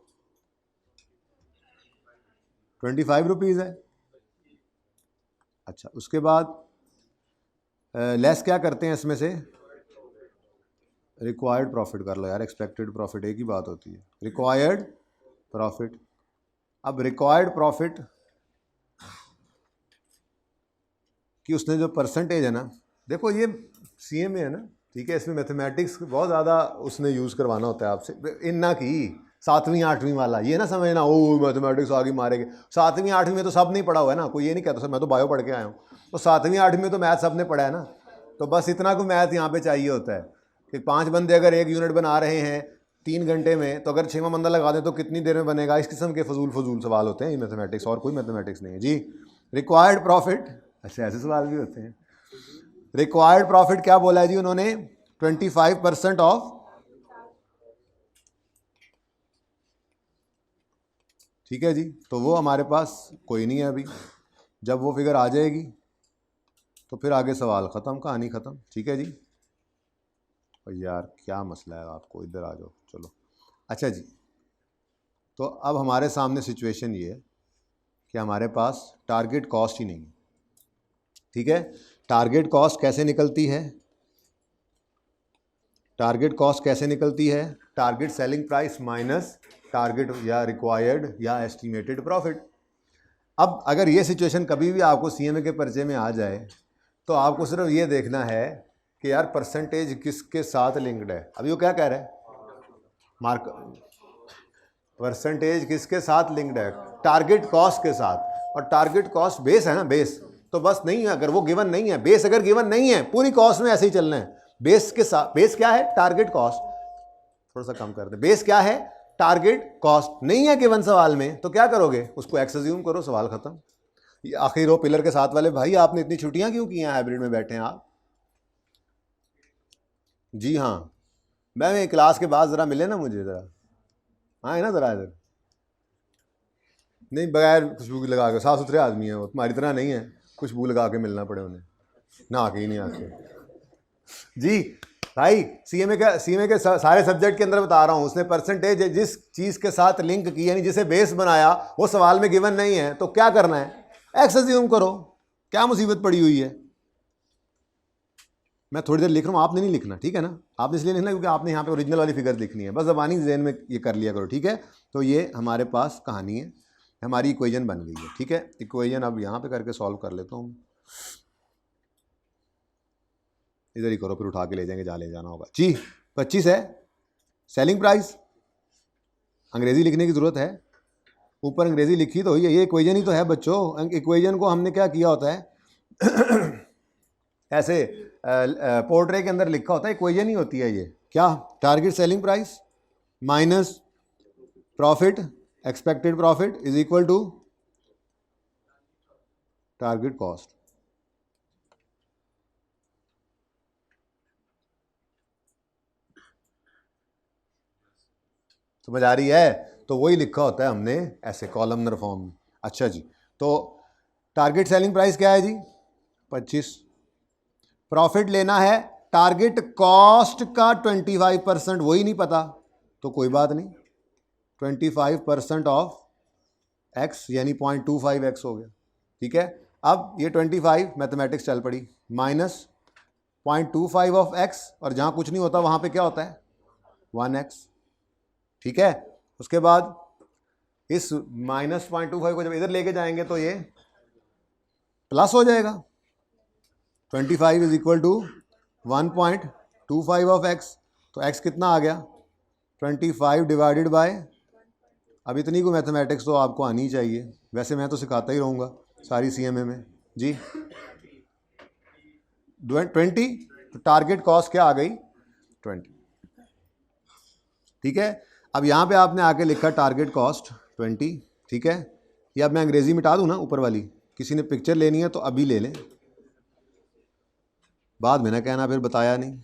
25 रुपीज़ है। अच्छा, उसके बाद लेस क्या करते हैं इसमें से, रिक्वायर्ड प्रॉफिट कर लो यार, एक्सपेक्टेड प्रॉफिट एक ही बात होती है, रिक्वायर्ड प्रॉफिट। अब रिक्वायर्ड प्रॉफिट कि उसने जो परसेंटेज है ना, देखो ये सीएमए है ना, ठीक है, इसमें मैथमेटिक्स बहुत ज़्यादा उसने यूज़ करवाना होता है आपसे, इन्ना की 7वीं 8वीं वाला ये ना समझना, ओ मैथमेटिक्स आगे मारेंगे। 7वीं 8वीं में तो सब नहीं पढ़ा हुआ है ना, कोई ये नहीं कहता सर मैं तो बायो पढ़ के आया हूँ, तो 7वीं 8वीं में तो मैथ सब ने पढ़ा है ना। तो बस इतना को मैथ यहाँ पे चाहिए होता है कि 5 बंदे अगर एक यूनिट बना रहे हैं 3 घंटे में, तो अगर 6वां बंदा लगा दें तो कितनी देर में बनेगा। इस किस्म के फजूल सवाल होते हैं ये मैथमेटिक्स, और कोई मैथमेटिक्स नहीं है जी। रिक्वायर्ड प्रॉफिट, अच्छा ऐसे सवाल भी होते हैं। रिक्वायर्ड प्रॉफिट क्या बोला है जी उन्होंने, 25% ऑफ, ठीक है जी। तो वो हमारे पास कोई नहीं है अभी, जब वो फिगर आ जाएगी तो फिर आगे सवाल ख़त्म, कहानी ख़त्म, ठीक है जी। और यार क्या मसला है आपको, इधर आ जाओ, चलो। अच्छा जी, तो अब हमारे सामने सिचुएशन ये है कि हमारे पास टारगेट कॉस्ट ही नहीं है, ठीक है। टारगेट कॉस्ट कैसे निकलती है, टारगेट कॉस्ट कैसे निकलती है, target selling price minus target या रिक्वायर्ड या एस्टिमेटेड प्रॉफिट। अब अगर ये सिचुएशन कभी भी आपको सीएमए के पर्चे में आ जाए तो आपको सिर्फ ये देखना है कि यार परसेंटेज किसके साथ लिंक्ड है। अभी वो क्या कह रहा है, मार्क परसेंटेज किसके साथ लिंक्ड है, टारगेट कॉस्ट के साथ। और टारगेट कॉस्ट बेस है ना, बेस तो बस नहीं है, अगर वो गिवन नहीं है, बेस अगर गिवन नहीं है, पूरी कॉस्ट में ऐसे ही चलना है। बेस के साथ, बेस क्या है, टारगेट कॉस्ट, थोड़ा सा कम कर दे, बेस क्या है, टारगेट कॉस्ट नहीं है गिवन सवाल में, तो क्या करोगे, उसको एक्स अज्यूम करो, सवाल खत्म। आखिर रो पिलर के साथ वाले भाई, आपने इतनी छुट्टियां क्यों की हैं, हाइब्रिड में बैठे हैं आप। जी हाँ, मैं क्लास के बाद ज़रा मिले ना मुझे, ज़रा आए ना ज़रा इधर। नहीं, बगैर खुशबू लगा के, साफ़ सुथरे आदमी है वो, तुम्हारी तरह नहीं है खुशबू लगा के मिलना पड़े उन्हें, ना के ही नहीं आके जी। भाई सीएमए के सारे सब्जेक्ट के अंदर बता रहा हूँ, उसने परसेंटेज जिस चीज़ के साथ लिंक की, यानी जिसे बेस बनाया, वो सवाल में गिवन नहीं है, तो क्या करना है, एक्स अज्यूम करो, क्या मुसीबत पड़ी हुई है। मैं थोड़ी देर लिख रहा हूँ, आपने नहीं लिखना, ठीक है ना, आपने इसलिए लिखना क्योंकि आपने यहाँ पे ओरिजिनल वाली फिगर लिखनी है, बस ज़बानी ज़हन में ये कर लिया करो, ठीक है। तो ये हमारे पास कहानी है, हमारी इक्वेशन बन गई है, ठीक है। इक्वेशन अब यहाँ पे करके सॉल्व कर लेता हूँ, इधर ही करो, फिर उठा के ले जाएंगे जहाँ ले जाना होगा जी। 25 है सेलिंग प्राइस, अंग्रेज़ी लिखने की ज़रूरत है, ऊपर अंग्रेज़ी लिखी तो हुई है, ये इक्वेशन ही तो है बच्चों। इक्वेशन को हमने क्या किया होता है ऐसे पोर्ट्रे के अंदर लिखा होता है, इक्वेशन ही होती है ये, क्या, target selling price minus profit, expected profit is equal to target cost. समझ आ रही है, तो वही लिखा होता है हमने ऐसे कॉलमनर फॉर्म में। अच्छा जी, तो टारगेट सेलिंग प्राइस क्या है जी, 25, प्रॉफिट लेना है टारगेट कॉस्ट का 25%, वही नहीं पता तो कोई बात नहीं, 25% ऑफ एक्स यानी 0.25x हो गया, ठीक है। अब ये 25 मैथमेटिक्स चल पड़ी, -0.25 ऑफ x, और जहाँ कुछ नहीं होता वहाँ पे क्या होता है 1x, ठीक है। उसके बाद इस -0.25 को जब इधर लेके जाएंगे तो ये प्लस हो जाएगा, 25 is equal to 1.25 of x, तो x कितना आ गया 25 डिवाइडेड बाय, अब इतनी को मैथमेटिक्स तो आपको आनी चाहिए, वैसे मैं तो सिखाता ही रहूँगा सारी CMA में जी। 20, तो टारगेट कॉस्ट क्या आ गई 20, ठीक है। अब यहाँ पे आपने आके लिखा टारगेट कॉस्ट 20, ठीक है। ये अब मैं अंग्रेजी मिटा दूँ ना ऊपर वाली, किसी ने पिक्चर लेनी है तो अभी ले लें, बाद में ना कहना फिर बताया नहीं।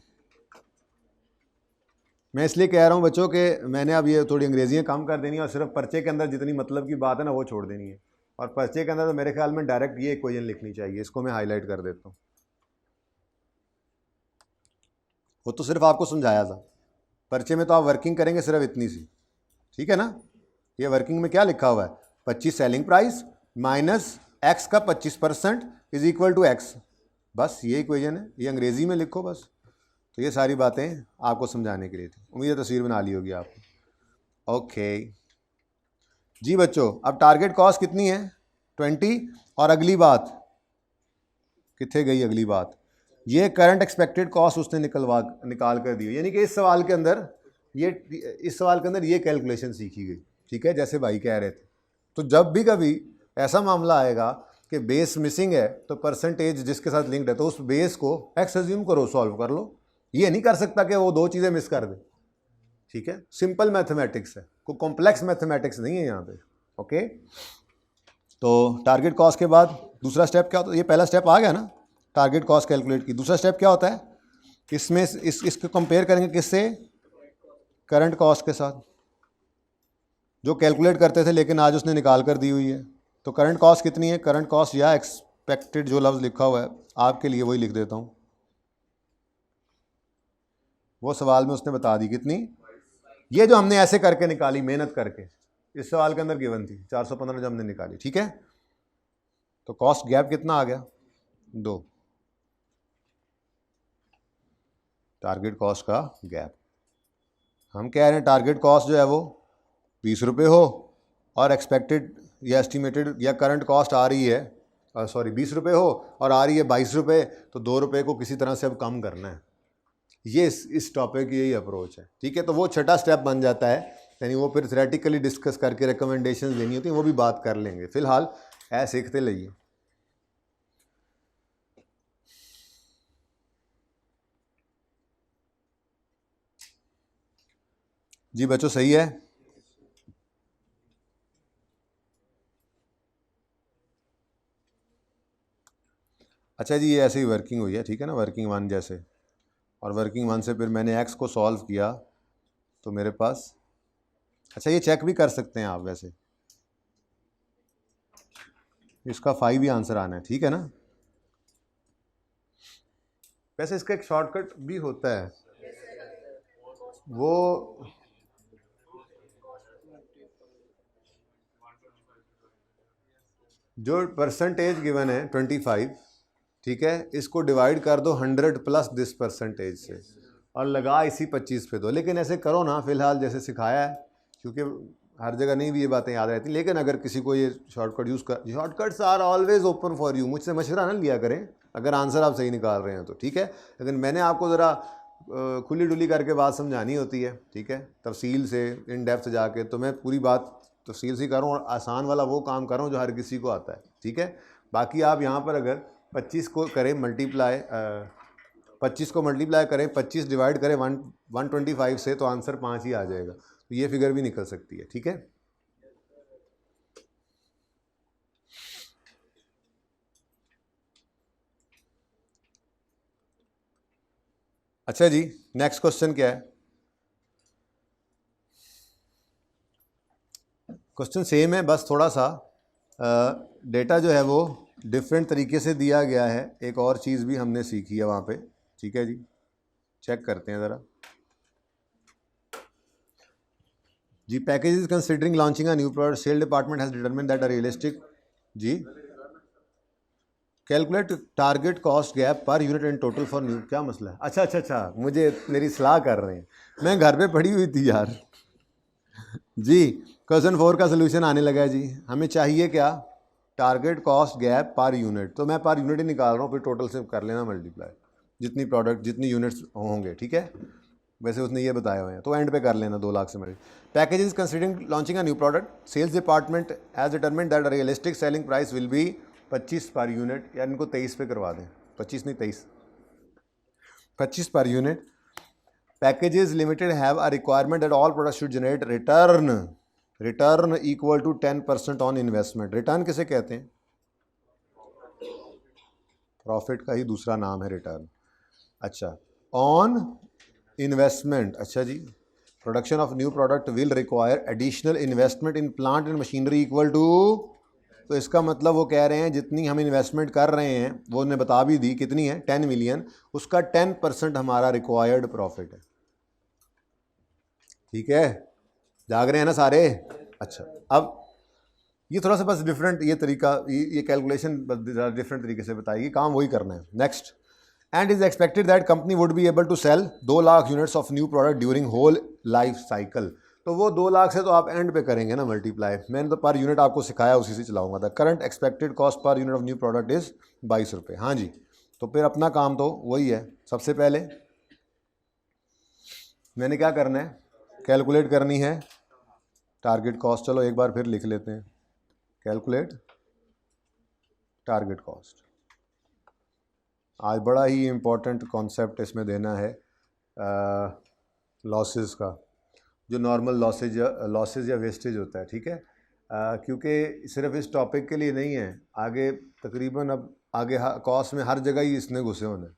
मैं इसलिए कह रहा हूँ बच्चों के मैंने अब ये थोड़ी अंग्रेजियाँ कम कर देनी है और सिर्फ पर्चे के अंदर जितनी मतलब की बात है ना वो छोड़ देनी है, और पर्चे के अंदर तो मेरे ख्याल में डायरेक्ट ये इक्वेशन लिखनी चाहिए, इसको मैं हाईलाइट कर देता हूँ। वो तो सिर्फ आपको समझाया था, पर्चे में तो आप वर्किंग करेंगे सिर्फ इतनी सी, ठीक है ना। ये वर्किंग में क्या लिखा हुआ है 25 सेलिंग प्राइस माइनस x का 25% इज इक्वल टू x, बस ये इक्वेशन है, ये अंग्रेजी में लिखो बस। तो ये सारी बातें आपको समझाने के लिए थी, उम्मीद है तस्वीर बना ली होगी आपको। ओके जी बच्चों, अब टारगेट कॉस्ट कितनी है 20, और अगली बात कितने गई, अगली बात ये करंट एक्सपेक्टेड कॉस्ट उसने निकाल कर दी, यानी कि इस सवाल के अंदर ये कैलकुलेशन सीखी गई, ठीक है, जैसे भाई कह रहे थे। तो जब भी कभी ऐसा मामला आएगा कि बेस मिसिंग है तो परसेंटेज जिसके साथ लिंक्ड है तो उस बेस को एक्स अज्यूम करो, सॉल्व कर लो, ये नहीं कर सकता कि वो दो चीज़ें मिस कर दे, ठीक है। सिंपल मैथमेटिक्स है, कोई कॉम्प्लेक्स मैथमेटिक्स नहीं है यहाँ पे, ओके। तो टारगेट कॉस्ट के बाद दूसरा स्टेप क्या होता है, ये पहला स्टेप आ गया ना टारगेट कॉस्ट कैलकुलेट की, दूसरा स्टेप क्या होता है, इसमें इसको कंपेयर करेंगे किससे, करंट कॉस्ट के साथ, जो कैलकुलेट करते थे लेकिन आज उसने निकाल कर दी हुई है। तो करंट कॉस्ट कितनी है, करंट कॉस्ट या एक्सपेक्टेड जो लफ्ज़ लिखा हुआ है आपके लिए वही लिख देता हूँ, वो सवाल में उसने बता दी कितनी, ये जो हमने ऐसे करके निकाली मेहनत करके, इस सवाल के अंदर गिवन थी 415 जो हमने निकाली, ठीक है। तो कॉस्ट गैप कितना आ गया 2, टारगेट कॉस्ट का गैप। हम कह रहे हैं टारगेट कॉस्ट जो है वो 20 रुपये हो और एक्सपेक्टेड या एस्टिमेटेड या करंट कॉस्ट आ रही है 20 रुपये हो और आ रही है 22 रुपये, तो 2 रुपये को किसी तरह से अब कम करना है, ये इस टॉपिक की यही अप्रोच है, ठीक है। तो वो छठा स्टेप बन जाता है, यानी वो फिर थ्योरेटिकली डिस्कस करके रिकमेंडेशंस लेनी होती हैं, वो भी बात कर लेंगे, फिलहाल ऐसे सीखते रहिए। जी बच्चों सही है, अच्छा जी, ये ऐसे ही वर्किंग हुई है, ठीक है ना, वर्किंग 1 जैसे, और वर्किंग 1 से फिर मैंने x को सॉल्व किया तो मेरे पास, अच्छा ये चेक भी कर सकते हैं आप, वैसे इसका 5 ही आंसर आना है, ठीक है ना। वैसे इसका एक शॉर्टकट भी होता है, वो जो परसेंटेज गिवन है 25, ठीक है, इसको डिवाइड कर दो 100 प्लस दिस परसेंटेज से और लगा इसी 25 पे दो, लेकिन ऐसे करो ना फिलहाल जैसे सिखाया है, क्योंकि हर जगह नहीं भी ये बातें याद रहती, लेकिन अगर किसी को ये शॉर्टकट यूज़ कर, shortcuts are always open for you, मुझसे मशवरा ना लिया करें अगर आंसर आप सही निकाल रहे हैं तो, ठीक है। लेकिन मैंने आपको ज़रा खुली डुली करके बात समझानी होती है, ठीक है, तफसील से इन डेप्थ जाके, तो मैं पूरी बात तफसील से कर रहा हूँ और आसान वाला वो काम कर रहा हूँ जो हर किसी को आता है, ठीक है। बाकी आप यहाँ पर अगर 25 को करें मल्टीप्लाई, 25 को मल्टीप्लाई करें, 25 डिवाइड करें 125 से, तो आंसर 5 ही आ जाएगा, तो ये फिगर भी निकल सकती है, ठीक है। अच्छा जी, नेक्स्ट क्वेश्चन क्या है, क्वेश्चन सेम है, बस थोड़ा सा डेटा जो है वो डिफरेंट तरीके से दिया गया है, एक और चीज़ भी हमने सीखी है वहाँ पे, ठीक है जी, चेक करते हैं ज़रा जी। Package is considering launching a new product, sale department has determine that a realistic, जी calculate target cost gap per unit in total for new, क्या मसला है? अच्छा अच्छा अच्छा, मुझे मेरी सलाह कर रहे हैं, मैं घर पे पढ़ी हुई थी यार जी। क्वेश्चन 4 का सोल्यूशन आने लगा है जी। हमें चाहिए क्या? Target cost gap per unit. तो मैं पर यूनिट ही निकाल रहा हूँ, फिर टोटल से कर लेना मल्टीप्लाई, जितनी प्रोडक्ट जितनी यूनिट्स होंगे, ठीक है। वैसे उसने ये बताए हुए हैं, तो एंड पे कर लेना 2 लाख से multi. Package is considering launching a new product, sales department as determine that realistic selling price will be 25 per unit, या इनको 23 पे करवा दें, 25 नहीं 23, 25 per unit. Packages Limited have a requirement that all products should generate return equal to 10% on investment। Return किसे कहते हैं? Profit का ही दूसरा नाम है रिटर्न। अच्छा, ऑन इन्वेस्टमेंट, अच्छा जी। Production of new product will require additional investment in plant and machinery equal to, तो इसका मतलब वो कह रहे हैं जितनी हम इन्वेस्टमेंट कर रहे हैं, वो उन्हें बता भी दी कितनी है, 10 मिलियन, उसका 10% हमारा रिक्वायर्ड प्रॉफिट है। ठीक है, जाग रहे हैं ना सारे? अच्छा, अब ये थोड़ा सा बस डिफरेंट, ये तरीका, ये कैलकुलेशन डिफरेंट तरीके से बताएगी, काम वही करना है। Next, and is expected that company would be able to sell 2 lakh units of new product during whole life cycle. तो वो 2 लाख से तो आप एंड पे करेंगे ना मल्टीप्लाई, मैंने तो पर यूनिट आपको सिखाया, उसी से चलाऊंगा था। Current expected cost per unit of new product is 22 रुपये। हाँ जी, तो फिर अपना काम तो वही है। सबसे पहले मैंने क्या करना है, कैलकुलेट करनी है टारगेट कॉस्ट। चलो एक बार फिर लिख लेते हैं, कैलकुलेट टारगेट कॉस्ट। आज बड़ा ही इम्पोर्टेंट कॉन्सेप्ट इसमें देना है लॉसेस का, जो नॉर्मल लॉसेज या वेस्टेज होता है, ठीक है। क्योंकि सिर्फ इस टॉपिक के लिए नहीं है, आगे तकरीबन अब आगे कॉस्ट में हर जगह ही इसने घुसे होने,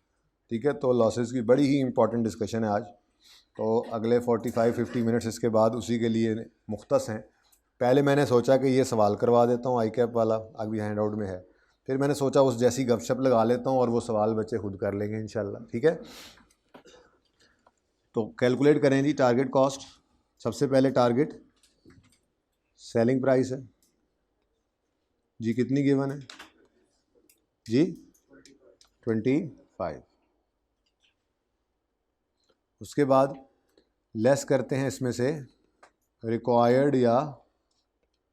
ठीक है। तो लॉसेस की बड़ी ही इंपॉर्टेंट डिस्कशन है आज। तो अगले 45-50 मिनट्स इसके बाद उसी के लिए मुख्तस हैं। पहले मैंने सोचा कि ये सवाल करवा देता हूँ, आई कैप वाला अभी हैंड आउट में है, फिर मैंने सोचा उस जैसी गपशप लगा लेता हूँ और वो सवाल बच्चे खुद कर लेंगे इंशाल्लाह, ठीक है। तो कैलकुलेट करें जी टारगेट कॉस्ट। सबसे पहले टारगेट सेलिंग प्राइस है जी, कितनी गिवन है जी? 25। उसके बाद लेस करते हैं इसमें से रिक्वायर्ड या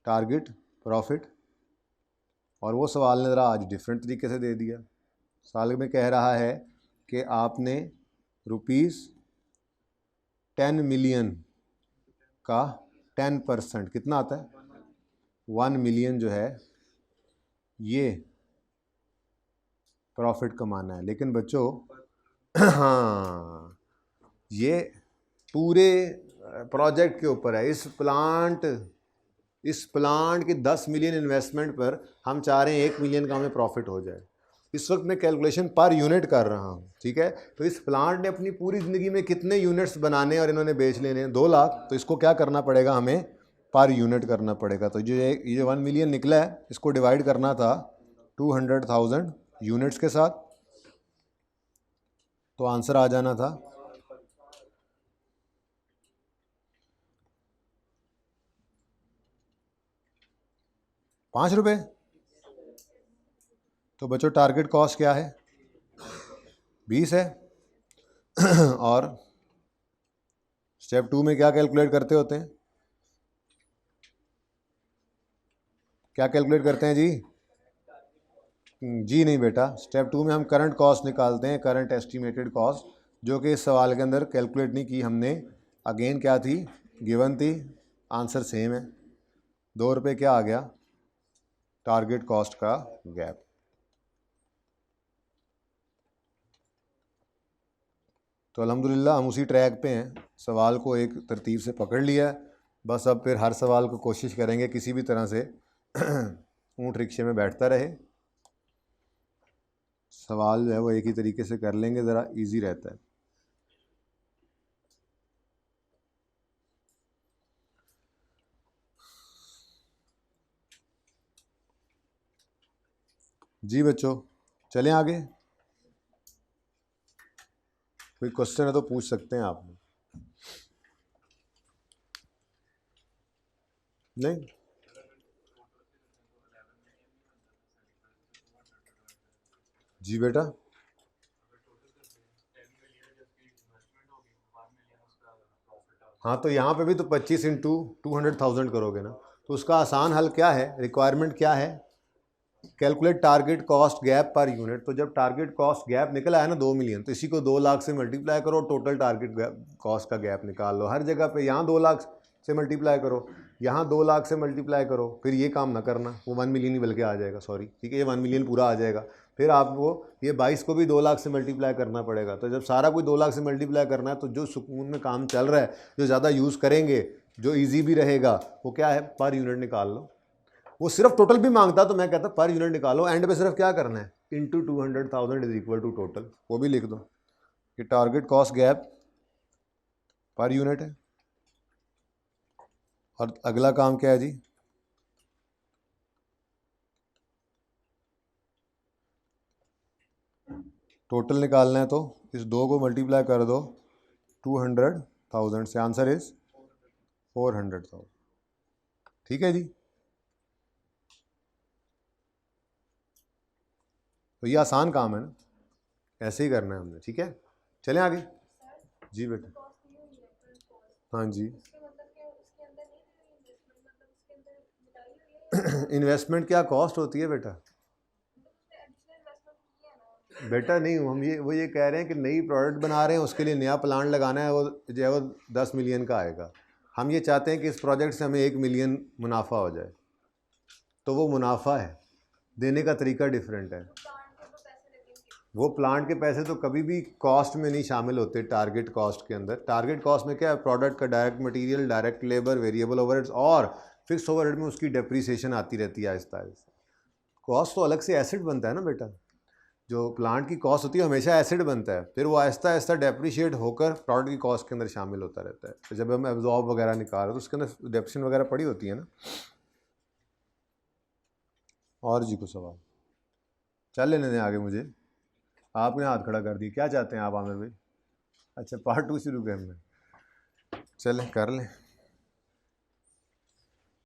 टारगेट प्रॉफिट, और वो सवाल ने ज़रा आज डिफरेंट तरीके से दे दिया। साल में कह रहा है कि आपने ₹10 मिलियन का 10%, कितना आता है? 1 मिलियन जो है ये प्रॉफिट कमाना है। लेकिन बच्चों हाँ, ये पूरे प्रोजेक्ट के ऊपर है। इस प्लांट की 10 मिलियन इन्वेस्टमेंट पर हम चाह रहे हैं 1 मिलियन का हमें प्रॉफिट हो जाए। इस वक्त मैं कैलकुलेशन पर यूनिट कर रहा हूँ, ठीक है। तो इस प्लांट ने अपनी पूरी ज़िंदगी में कितने यूनिट्स बनाने और इन्होंने बेच लेने हैं? 2 लाख। तो इसको क्या करना पड़ेगा? हमें पर यूनिट करना पड़ेगा। तो ये 1 मिलियन निकला है, इसको डिवाइड करना था 200,000 यूनिट्स के साथ, तो आंसर आ जाना था 5 रुपये। तो बच्चों टारगेट कॉस्ट क्या है? 20 है। और स्टेप 2 में क्या कैलकुलेट करते होते हैं? क्या कैलकुलेट करते हैं जी? जी नहीं बेटा, स्टेप 2 में हम करंट कॉस्ट निकालते हैं, करंट एस्टिमेटेड कॉस्ट, जो कि इस सवाल के अंदर कैलकुलेट नहीं की हमने। अगेन क्या थी? गिवन थी, आंसर सेम है। 2 रुपये क्या आ गया? टारगेट कॉस्ट का गैप। तो अल्हम्दुलिल्लाह हम उसी ट्रैक पे हैं, सवाल को एक तरतीब से पकड़ लिया है। बस अब फिर हर सवाल को कोशिश करेंगे किसी भी तरह से ऊँट रिक्शे में बैठता रहे, सवाल जो है वो एक ही तरीके से कर लेंगे, ज़रा इजी रहता है। जी बच्चों, चलें आगे। कोई क्वेश्चन है तो पूछ सकते हैं आप। नहीं, जी बेटा। हाँ तो यहाँ पे भी तो 25 इंटू 200,000 करोगे ना, तो उसका आसान हल क्या है, रिक्वायरमेंट क्या है, calculate target cost gap per unit. तो जब टारगेट कॉस्ट गैप निकला है ना 2 मिलियन, तो इसी को 2 लाख से मल्टीप्लाई करो, टोटल टारगेट कॉस्ट का गैप निकाल लो। हर जगह पे यहाँ 2 लाख से मल्टीप्लाई करो, यहाँ 2 लाख से मल्टीप्लाई करो, फिर ये काम ना करना, वो 1 मिलियन ही बल्कि आ जाएगा, सॉरी ठीक है, ये 1 मिलियन पूरा आ जाएगा। फिर आपको ये 22 को भी 2 लाख से मल्टीप्लाई करना पड़ेगा। तो जब सारा कुछ 2 लाख से मल्टीप्लाई करना है, तो जो सुकून में काम चल रहा है, जो ज़्यादा यूज़ करेंगे, जो ईजी भी रहेगा, वो क्या है, पर यूनिट निकाल लो। वो सिर्फ टोटल भी मांगता तो मैं कहता पर यूनिट निकालो, एंड पे सिर्फ क्या करना है, into 200,000 is equal to total, वो भी लिख दो कि target cost gap per unit है। और अगला काम क्या है जी, टोटल निकालना है, तो इस 2 को मल्टीप्लाई कर दो 200,000 से, आंसर इज 400,000। ठीक है जी, तो ये आसान काम है ना, ऐसे ही करना है हमने। ठीक है, चलें आगे। जी बेटा। हाँ जी। इन्वेस्टमेंट क्या कॉस्ट होती है बेटा? बेटा नहीं, हम ये कह रहे हैं कि नई प्रोडक्ट बना रहे हैं, उसके लिए नया प्लांट लगाना है, वो जो है वो 10 मिलियन का आएगा। हम ये चाहते हैं कि इस प्रोजेक्ट से हमें 1 मिलियन मुनाफा हो जाए, तो वो मुनाफा है, देने का तरीका डिफरेंट है। वो प्लांट के पैसे तो कभी भी कॉस्ट में नहीं शामिल होते टारगेट कॉस्ट के अंदर। टारगेट कॉस्ट में क्या है, प्रोडक्ट का direct material, direct labour, variable overheads और फिक्स ओवरहेड में उसकी डेप्रीसिएशन आती रहती है आहिस्ता आहिस्ता। कॉस्ट तो अलग से एसिड बनता है ना बेटा, जो प्लांट की कॉस्ट होती है हमेशा एसिड बनता है, फिर वो आहिस्ता आहिस्ता डेप्रीशिएट होकर प्रोडक्ट की कॉस्ट के अंदर शामिल होता रहता है। तो जब हम एब्जॉर्ब वगैरह निकाल रहे हैं तो उसके अंदर डेप्रिसिएशन वगैरह पड़ी होती है ना। और जी कुछ सवाल? चल लेने दें आगे मुझे, आपने हाथ खड़ा कर दिया, क्या चाहते हैं आप आमिर भाई? अच्छा पार्ट 2 शुरू करना है, चलें कर लें।